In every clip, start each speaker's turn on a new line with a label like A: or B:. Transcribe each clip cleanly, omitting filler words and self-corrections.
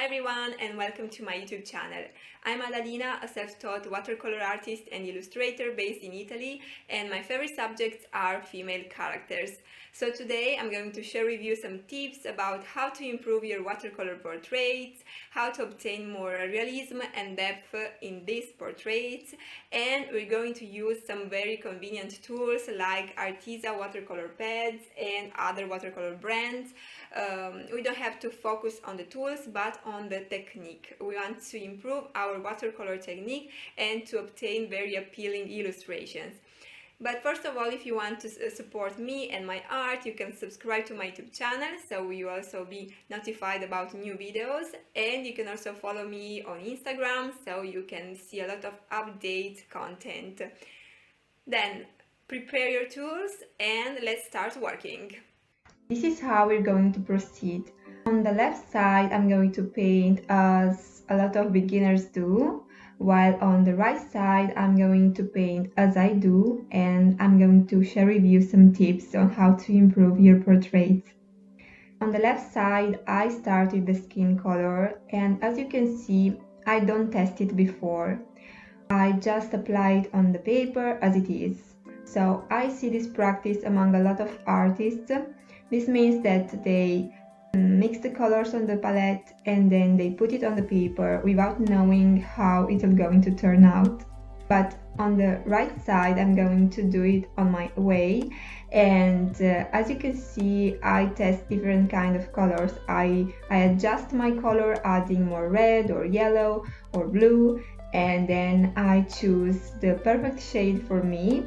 A: everyone and welcome to my YouTube channel. I'm Adalina, a self-taught watercolor artist and illustrator based in Italy, and my favorite subjects are female characters. So today I'm going to share with you some tips about how to improve your watercolor portraits, how to obtain more realism and depth in these portraits, and we're going to use some very convenient tools like Artisa watercolor pads and other watercolor brands. We don't have to focus on the tools but on the technique. We want to improve our watercolor technique and to obtain very appealing illustrations. But first of all, if you want to support me and my art, you can subscribe to my YouTube channel, so you will also be notified about new videos, and you can also follow me on Instagram, so you can see a lot of update content. Then prepare your tools and let's start working. This is how we're going to proceed. On the left side, I'm going to paint as a lot of beginners do, while on the right side, I'm going to paint as I do, and I'm going to share with you some tips on how to improve your portraits. On the left side, I started the skin color, and as you can see, I don't test it before. I just apply it on the paper as it is. So I see this practice among a lot of artists. This means that they mix the colors on the palette and then they put it on the paper without knowing how it's going to turn out. But on the right side, I'm going to do it on my way, and as you can see, I test different kind of colors. I adjust my color, adding more red or yellow or blue, and then I choose the perfect shade for me,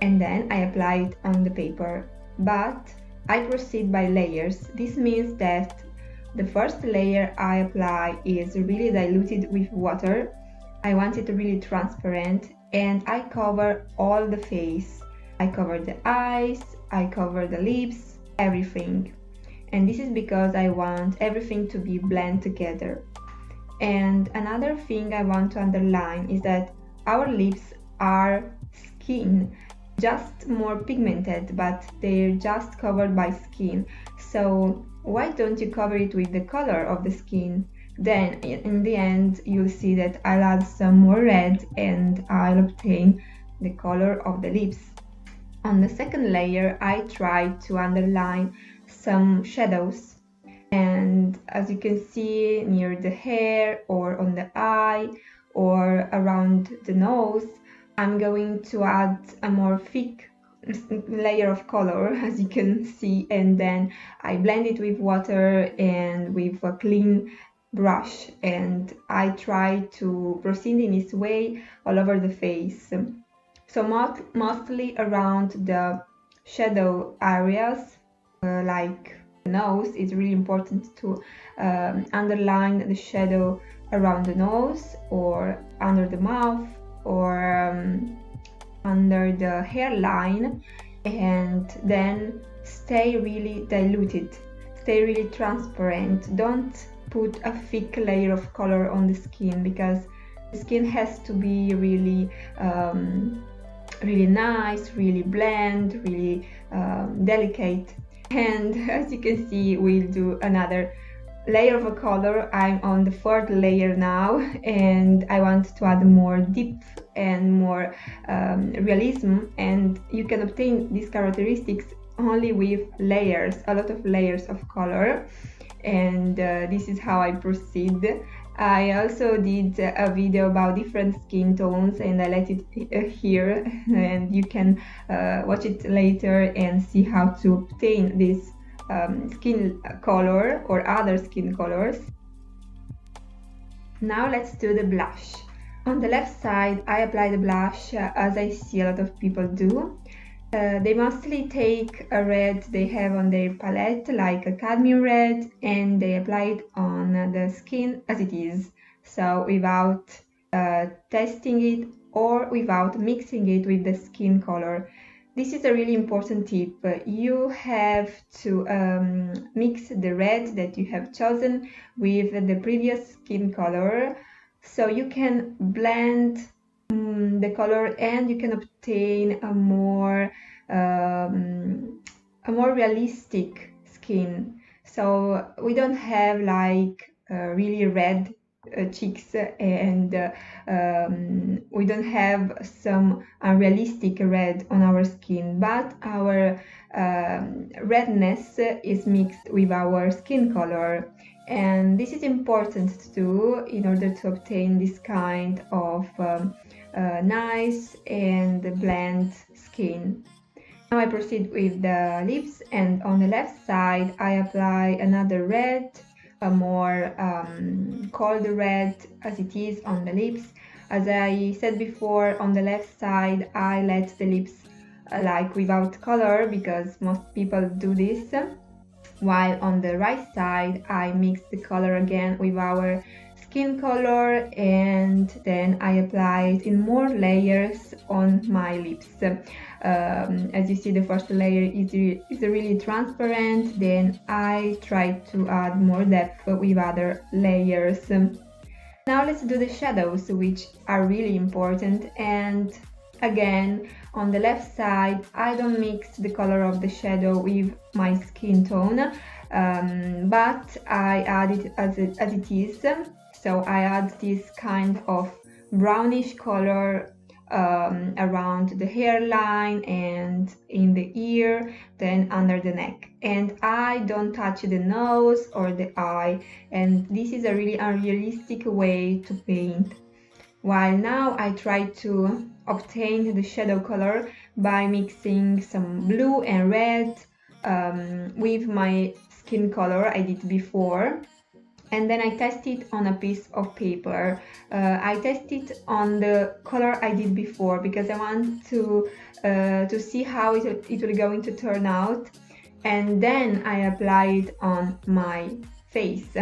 A: and then I apply it on the paper. But I proceed by layers. This means that the first layer I apply is really diluted with water. I want it really transparent, and I cover all the face. I cover the eyes, I cover the lips, everything. And this is because I want everything to be blended together. And another thing I want to underline is that our lips are skin, just more pigmented, but they're just covered by skin. So why don't you cover it with the color of the skin? Then in the end, you'll see that I'll add some more red and I'll obtain the color of the lips. On the second layer, I try to underline some shadows. And as you can see, near the hair or on the eye or around the nose, I'm going to add a more thick layer of color, as you can see, and then I blend it with water and with a clean brush, and I try to proceed in this way all over the face. So mostly around the shadow areas, like the nose, it's really important to underline the shadow around the nose or under the mouth or under the hairline, and then stay really diluted, stay really transparent. Don't put a thick layer of color on the skin, because the skin has to be really really nice, really blend, really delicate. And as you can see, we'll do another layer of a color. I'm on the third layer now, and I want to add more depth and more realism, and you can obtain these characteristics only with layers, a lot of layers of color. And this is how I proceed. I also did a video about different skin tones, and I let it here, and you can watch it later and see how to obtain this skin color or other skin colors. Now let's do the blush. On the left side, I apply the blush as I see a lot of people do. They mostly take a red they have on their palette, like a cadmium red, and they apply it on the skin as it is, so without testing it or without mixing it with the skin color. This is a really important tip. You have to mix the red that you have chosen with the previous skin color, so you can blend the color and you can obtain a more realistic skin. So we don't have like really red cheeks, and we don't have some unrealistic red on our skin, but our redness is mixed with our skin color, and this is important to do in order to obtain this kind of nice and bland skin. Now I proceed with the lips, and on the left side I apply another red, a more cold red as it is on the lips. As I said before, on the left side I let the lips like without color, because most people do this, while on the right side I mix the color again with our skin color, and then I apply it in more layers on my lips. As you see, the first layer is really transparent, then I try to add more depth with other layers. Now let's do the shadows, which are really important, and again, on the left side I don't mix the color of the shadow with my skin tone, but I add it as it is. So I add this kind of brownish color around the hairline and in the ear, then under the neck. And I don't touch the nose or the eye, and this is a really unrealistic way to paint. While now I try to obtain the shadow color by mixing some blue and red with my skin color I did before, and then I test it on a piece of paper. I test it on the color I did before because I want to see how it will going to turn out, and then I apply it on my face.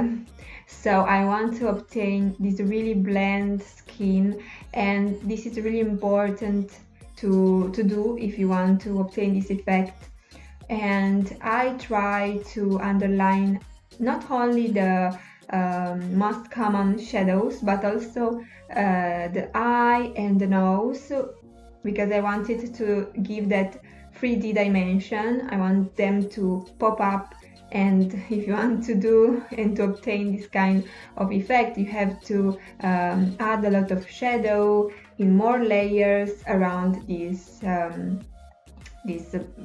A: So I want to obtain this really bland skin, and this is really important to do if you want to obtain this effect. And I try to underline not only the most common shadows, but also the eye and the nose, because I wanted to give that 3D dimension. I want them to pop up, and if you want to do and to obtain this kind of effect, you have to add a lot of shadow in more layers around this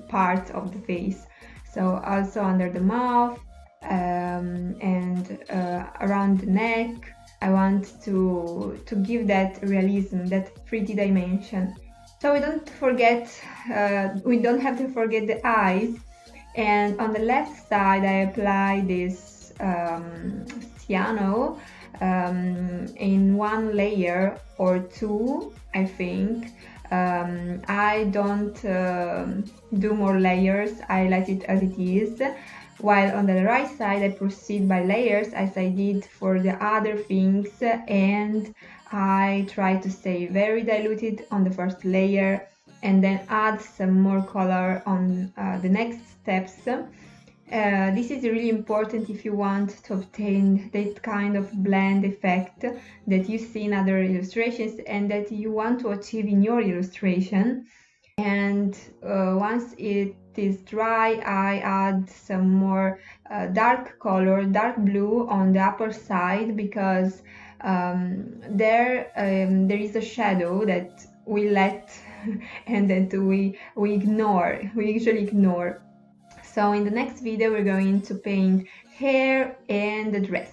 A: part of the face. So also under the mouth and around the neck, I want to give that realism, that 3D dimension. So we don't have to forget the eyes. And on the left side I apply this cyano in one layer or two, I think. I don't do more layers, I let it as it is. While on the right side I proceed by layers as I did for the other things, and I try to stay very diluted on the first layer and then add some more color on the next steps. This is really important if you want to obtain that kind of blend effect that you see in other illustrations and that you want to achieve in your illustration. And once it is dry, I add some more dark color, dark blue on the upper side, because there is a shadow that we let and that we usually ignore. So in the next video we're going to paint hair and the dress.